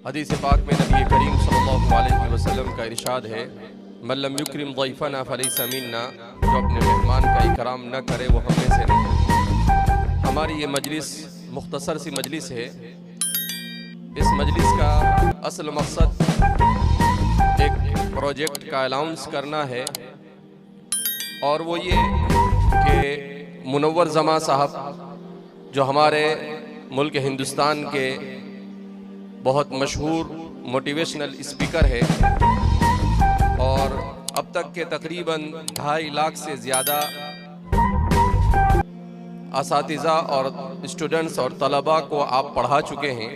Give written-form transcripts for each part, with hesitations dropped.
हदीस पाक में नबी करीम सल्लल्लाहु अलैहि वसल्लम का इरशाद है, मल्लम युक्रिम ज़ैफ़ना फ़लैसा मिन्ना, जो अपने मेहमान का इकराम न करे वो हम में से नहीं। हमारी ये मजलिस मुख्तसर सी मजलिस है। इस मजलिस का असल मकसद एक प्रोजेक्ट का अनाउंस करना है, और वो ये कि मुनव्वर जमा साहब जो हमारे मुल्क हिंदुस्तान के बहुत मशहूर मोटिवेशनल स्पीकर है और अब तक के तकरीबन 2.5 लाख से ज़्यादा असातिज़ा और स्टूडेंट्स और तलबा को आप पढ़ा चुके हैं।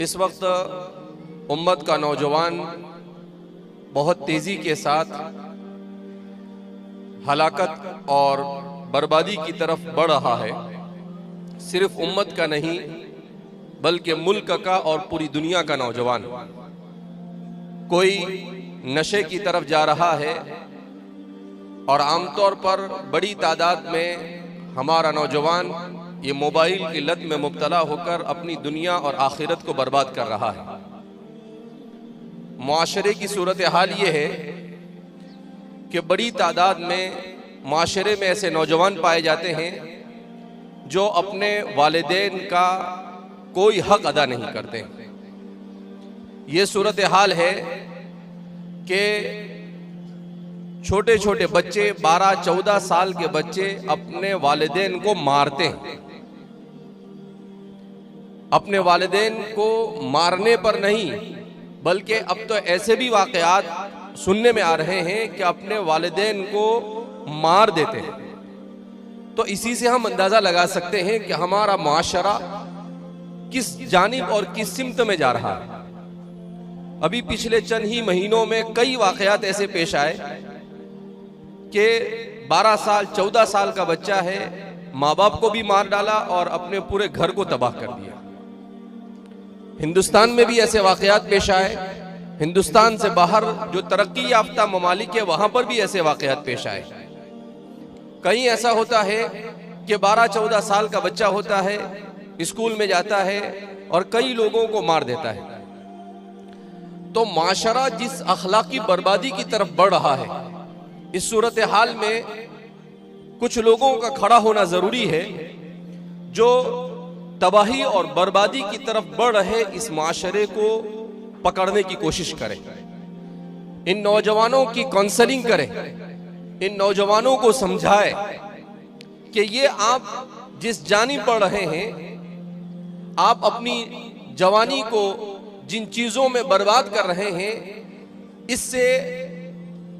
इस वक्त उम्मत का नौजवान बहुत तेज़ी के साथ हलाकत और बर्बादी की तरफ बढ़ रहा है। सिर्फ उम्मत का नहीं बल्कि मुल्क का और पूरी दुनिया का नौजवान कोई नशे की तरफ जा रहा है, और आमतौर पर बड़ी तादाद में हमारा नौजवान ये मोबाइल की लत में मुब्तला होकर अपनी दुनिया और आखिरत को बर्बाद कर रहा है। मुआशरे की सूरत हाल ये है कि बड़ी तादाद में मुआशरे में ऐसे नौजवान पाए जाते हैं जो अपने वालिदैन का कोई हक अदा नहीं करते। ये सूरत हाल है कि छोटे छोटे बच्चे 12-14 साल के बच्चे अपने वालिदैन को मारते हैं। अपने वालिदैन को मारने पर नहीं बल्कि अब तो ऐसे भी वाक़यात सुनने में आ रहे हैं कि अपने वालिदैन को मार देते हैं। तो इसी से हम अंदाज़ा लगा सकते हैं कि हमारा मुआशरा किस जानिब और किस सिमत में जा रहा है। अभी पिछले चंद ही महीनों में कई वाक़यात ऐसे पेश आए कि 12 साल 14 साल का बच्चा है, माँ बाप को भी मार डाला और अपने पूरे घर को तबाह कर दिया। हिंदुस्तान में भी ऐसे वाक़यात पेश आए। हिंदुस्तान से बाहर जो तरक्की याफ्ता ममालिक है वहां पर भी ऐसे वाक़यात पेश आए। कहीं ऐसा होता है कि 12-14 साल का बच्चा होता है, स्कूल में जाता है और कई लोगों को मार देता है। तो माशरा जिस अखलाकी बर्बादी की तरफ बढ़ रहा है, इस सूरत हाल में कुछ लोगों का खड़ा होना जरूरी है जो तबाही और बर्बादी की तरफ बढ़ रहे इस माशरे को पकड़ने की कोशिश करें। इन नौजवानों की काउंसलिंग करें, इन नौजवानों को समझाएं कि ये आप जिस जानिब बढ़ रहे हैं, आप अपनी जवानी को जिन चीज़ों में बर्बाद कर रहे हैं, इससे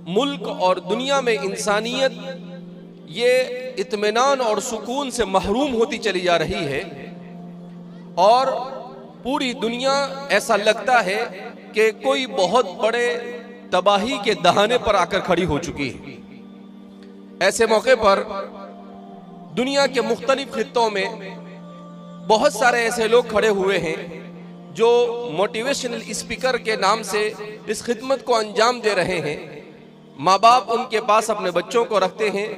मुल्क और दुनिया में इंसानियत ये इत्मीनान और सुकून से महरूम होती चली जा रही है, और पूरी दुनिया ऐसा लगता है कि कोई बहुत बड़े तबाही के दहाने पर आकर खड़ी हो चुकी है। ऐसे मौके पर दुनिया के मुख्तलिफ खित्तों में बहुत सारे ऐसे लोग खड़े हुए हैं जो मोटिवेशनल स्पीकर के नाम से इस खिदमत को अंजाम दे रहे हैं। माँ बाप उनके पास अपने बच्चों को रखते हैं,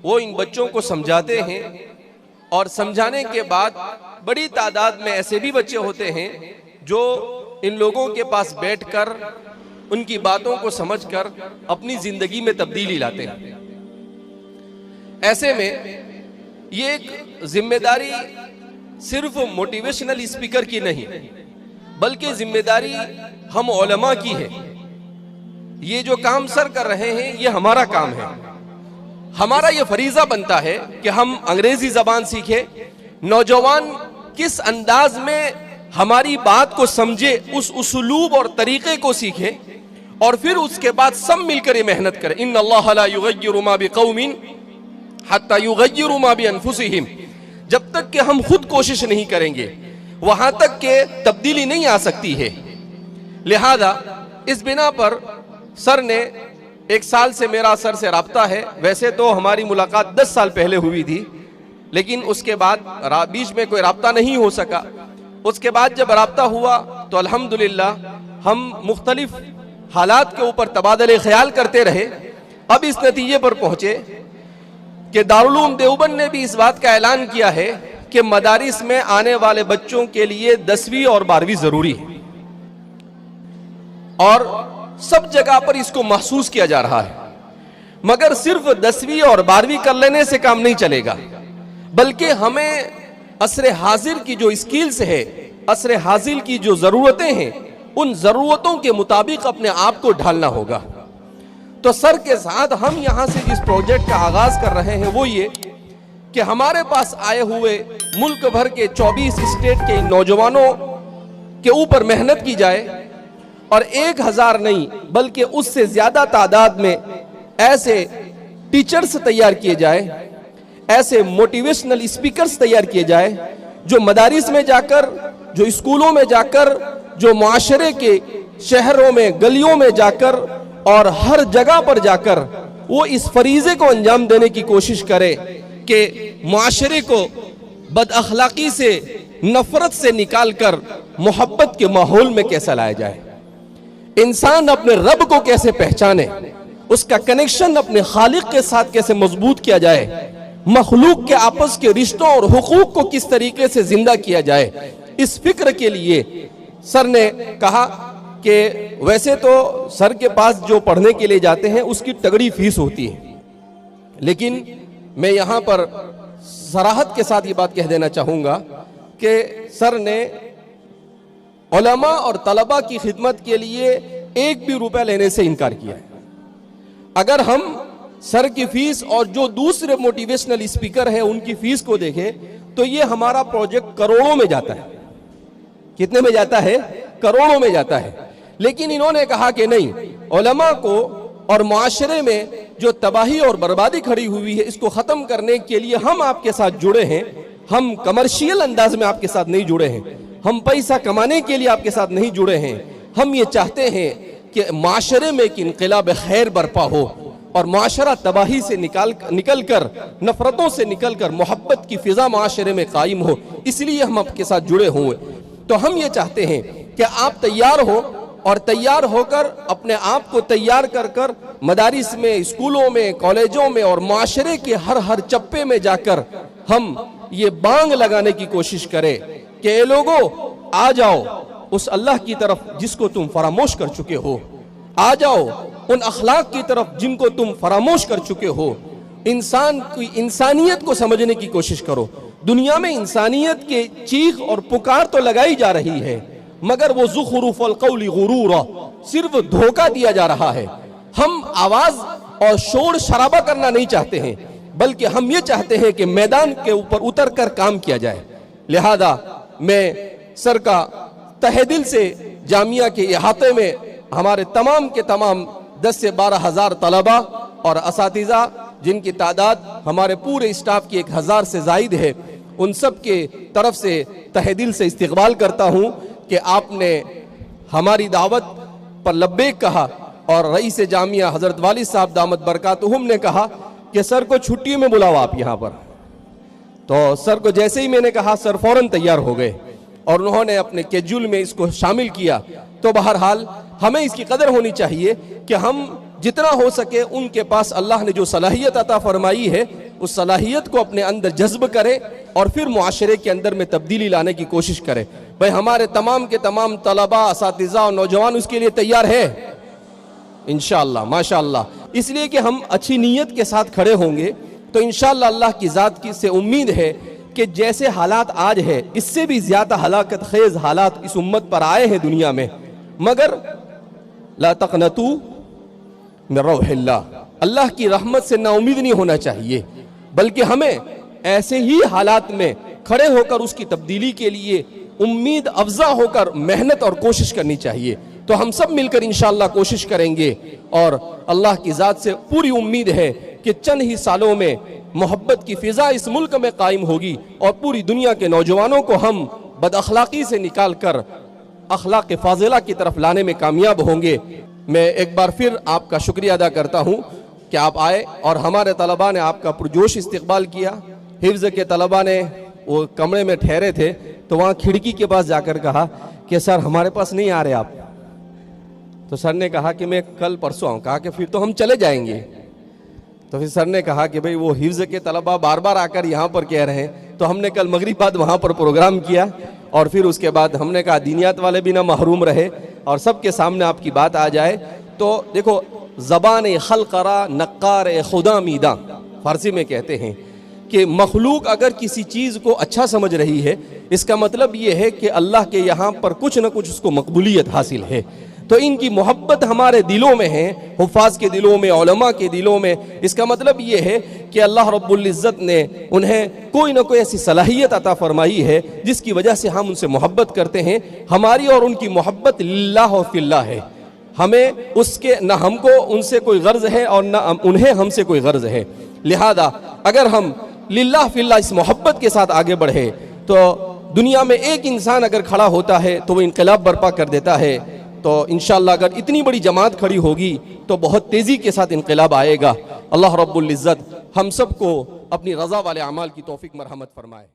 वो इन बच्चों को समझाते हैं, और समझाने के बाद बड़ी तादाद में ऐसे भी बच्चे होते हैं जो इन लोगों के पास बैठकर उनकी बातों को समझकर अपनी जिंदगी में तब्दीली लाते हैं। ऐसे में ये एक जिम्मेदारी सिर्फ मोटिवेशनल स्पीकर की नहीं बल्कि जिम्मेदारी हम उलमा की है। ये जो काम सर कर रहे हैं ये हमारा काम है। हमारा ये फरीजा बनता है कि हम अंग्रेजी जबान सीखें, नौजवान किस अंदाज में हमारी बात को समझे, उस उसलूब और तरीके को सीखें, और फिर उसके बाद सब मिलकर ये मेहनत करें। इन्नल्लाह ला युगय्यिरु मा बिक़ौमिन हत्ता युगय्यिरु मा बिअनफुसिहिम। जब तक कि हम खुद कोशिश नहीं करेंगे वहां तक के तब्दीली नहीं आ सकती है। लिहाजा इस बिना पर सर ने 1 साल से मेरा सर से राब्ता है। वैसे तो हमारी मुलाकात 10 साल पहले हुई थी, लेकिन उसके बाद बीच में कोई राब्ता नहीं हो सका। उसके बाद जब राब्ता हुआ तो अल्हम्दुलिल्लाह हम मुख्तलिफ हालात के ऊपर तबादले ख्याल करते रहे। अब इस नतीजे पर पहुंचे कि दारुल उलूम देवबंद ने भी इस बात का ऐलान किया है कि मदारिस में आने वाले बच्चों के लिए 10वीं और 12वीं जरूरी है, और सब जगह पर इसको महसूस किया जा रहा है। मगर सिर्फ 10वीं और 12वीं कर लेने से काम नहीं चलेगा, बल्कि हमें असरे हाजिर की जो स्किल्स है, असरे हाजिर की जो जरूरतें हैं, उन जरूरतों के मुताबिक अपने आप को ढालना होगा। तो सर के साथ हम यहां से जिस प्रोजेक्ट का आगाज कर रहे हैं वो ये कि हमारे पास आए हुए मुल्क भर के 24 स्टेट के नौजवानों के ऊपर मेहनत की जाए और 1000 नहीं बल्कि उससे ज्यादा तादाद में ऐसे टीचर्स तैयार किए जाए, ऐसे मोटिवेशनल स्पीकर्स तैयार किए जाए जो मदारिस में जाकर, जो स्कूलों में जाकर, जो मुआशरे के शहरों में गलियों में जाकर और हर जगह पर जाकर वो इस फरीजे को अंजाम देने की कोशिश करे कि मुआशरे को बदअखलाकी से, नफरत से निकालकर मोहब्बत के माहौल में कैसे लाया जाए, इंसान अपने रब को कैसे पहचाने, उसका कनेक्शन अपने खालिक के साथ कैसे मजबूत किया जाए, मखलूक के आपस के रिश्तों और हुकूक को किस तरीके से जिंदा किया जाए, इस फिक्र के लिए सर ने कहा कि वैसे तो सर के पास जो पढ़ने के लिए जाते हैं उसकी तगड़ी फीस होती है, लेकिन मैं यहां पर सराहत के साथ ये बात कह देना चाहूंगा कि सर ने उलमा और तलबा की खिदमत के लिए 1 भी रुपया लेने से इनकार किया है। अगर हम सर की फीस और जो दूसरे मोटिवेशनल स्पीकर हैं उनकी फीस को देखें तो ये हमारा प्रोजेक्ट करोड़ों में जाता है। कितने में जाता है? करोड़ों में जाता है। लेकिन इन्होंने कहा कि नहीं, उलमा को और मुआशरे में जो तबाही और बर्बादी खड़ी हुई है इसको खत्म करने के लिए हम आपके साथ जुड़े हैं। हम कमर्शियल अंदाज में आपके साथ नहीं जुड़े हैं, हम पैसा कमाने के लिए आपके साथ नहीं जुड़े हैं। हम ये चाहते हैं कि माशरे में एक इनकलाब खैर बरपा हो और माशरा तबाही से निकल कर, नफरतों से निकल कर मोहब्बत की फिजा माशरे में कायम हो, इसलिए हम आपके साथ जुड़े हुए। तो हम ये चाहते हैं कि आप तैयार हो और तैयार होकर अपने आप को तैयार कर कर मदारिस में, स्कूलों में, कॉलेजों में और माशरे के हर चप्पे में जाकर हम ये बांग लगाने की कोशिश करें कि ये लोगों आ जाओ उस अल्लाह की तरफ जिसको तुम फरामोश कर चुके हो, आ जाओ उन अखलाक की तरफ जिनको तुम फरामोश कर चुके हो। इंसान की इंसानियत को समझने की कोशिश करो। दुनिया में इंसानियत के चीख और पुकार तो लगाई जा रही है, मगर वो ज़ुख़रुफ़ुल क़ौलि ग़ुरूरा, सिर्फ धोखा दिया जा रहा है। हम आवाज और शोर शराबा करना नहीं चाहते हैं, बल्कि हम ये चाहते हैं कि मैदान के ऊपर उतर कर काम किया जाए। लिहाजा मैं सर का तहे दिल से जामिया के इहाते में हमारे तमाम के तमाम 10 से 12 हज़ार तलबा और असातिज़ा जिनकी तादाद हमारे पूरे स्टाफ की 1000 से ज़ायद है, उन सब के तरफ से तहे दिल से इस्तकबाल करता हूँ कि आपने हमारी दावत पर लब्बैक कहा और रईस जामिया हज़रत वालिद साहब दामत बरकातुहुम ने कहा कि सर को छुट्टी में बुलाओ आप यहाँ पर। तो सर को जैसे ही मैंने कहा सर फौरन तैयार हो गए और उन्होंने अपने शेड्यूल में इसको शामिल किया। तो बहरहाल हमें इसकी कदर होनी चाहिए कि हम जितना हो सके उनके पास अल्लाह ने जो सलाहियत अता फरमाई है उस सलाहियत को अपने अंदर जज्ब करें और फिर मुआशरे के अंदर में तब्दीली लाने की कोशिश करें। भाई हमारे तमाम के तमाम तलबा, असातिज़ा और नौजवान उसके लिए तैयार है इंशाअल्लाह, माशाअल्लाह। इसलिए कि हम अच्छी नीयत के साथ खड़े होंगे तो इंशाअल्लाह अल्लाह की ज़ात की से उम्मीद है कि जैसे हालात आज है इससे भी ज्यादा हलाकत खेज हालात इस उम्मत पर आए हैं दुनिया में, मगर ला तक़नतू मिन रौहिल्लाह, अल्लाह की रहमत से नाउमीद नहीं होना चाहिए, बल्कि हमें ऐसे ही हालात में खड़े होकर उसकी तब्दीली के लिए उम्मीद अफजा होकर मेहनत और कोशिश करनी चाहिए। तो हम सब मिलकर इंशाअल्लाह कोशिश करेंगे और अल्लाह की ज़ात से पूरी उम्मीद है कि चंद ही सालों में मोहब्बत की फिजा इस मुल्क में कायम होगी और पूरी दुनिया के नौजवानों को हम बदअखलाकी से निकाल कर अखलाक फाजिला की तरफ लाने में कामयाब होंगे। मैं एक बार फिर आपका शुक्रिया अदा करता हूँ कि आप आए और हमारे तलबा ने आपका पुरजोश इस्तकबाल किया। हिफ्ज़ के तलबा ने वो कमरे में ठहरे थे तो वहाँ खिड़की के पास जाकर कहा कि सर हमारे पास नहीं आ रहे आप। तो सर ने कहा कि मैं कल परसों आऊँ। कहा कि फिर तो हम चले जाएंगे। तो फिर सर ने कहा कि भाई वो हिफ्ज़ के तलबा बार बार आकर यहाँ पर कह रहे हैं तो हमने कल मगरिब बाद वहाँ पर प्रोग्राम किया और फिर उसके बाद हमने कहा दीनियात वाले भी ना महरूम रहे और सबके सामने आपकी बात आ जाए। तो देखो, ज़बान खलकरा नक्कार खुदा मीदा फारसी में कहते हैं कि मखलूक अगर किसी चीज़ को अच्छा समझ रही है, इसका मतलब ये है कि अल्लाह के यहाँ पर कुछ न कुछ उसको मकबूलियत हासिल है। तो इनकी मोहब्बत हमारे दिलों में है, हुफ़ाज़ के दिलों में, उलमा के दिलों में। इसका मतलब ये है कि अल्लाह रब्बुल इज़्ज़त ने उन्हें कोई ना कोई ऐसी सलाहियत अता फरमाई है जिसकी वजह से हम उनसे मोहब्बत करते हैं। हमारी और उनकी मोहब्बत लिल्लाह व फिल्लाह है। हमें उसके न हमको उनसे कोई गर्ज है और न उन्हें हमसे कोई गर्ज है। लिहाजा अगर हम लिल्लाह फिल्लाह इस मोहब्बत के साथ आगे बढ़े तो दुनिया में एक इंसान अगर खड़ा होता है तो वो इनकलाब बर्पा कर देता है। तो इंशाअल्लाह अगर इतनी बड़ी जमात खड़ी होगी तो बहुत तेज़ी के साथ इनकलाब आएगा। अल्लाह रब्बुल इज़्ज़त हम सबको अपनी रज़ा वाले अमाल की तौफीक मरहमत फरमाए।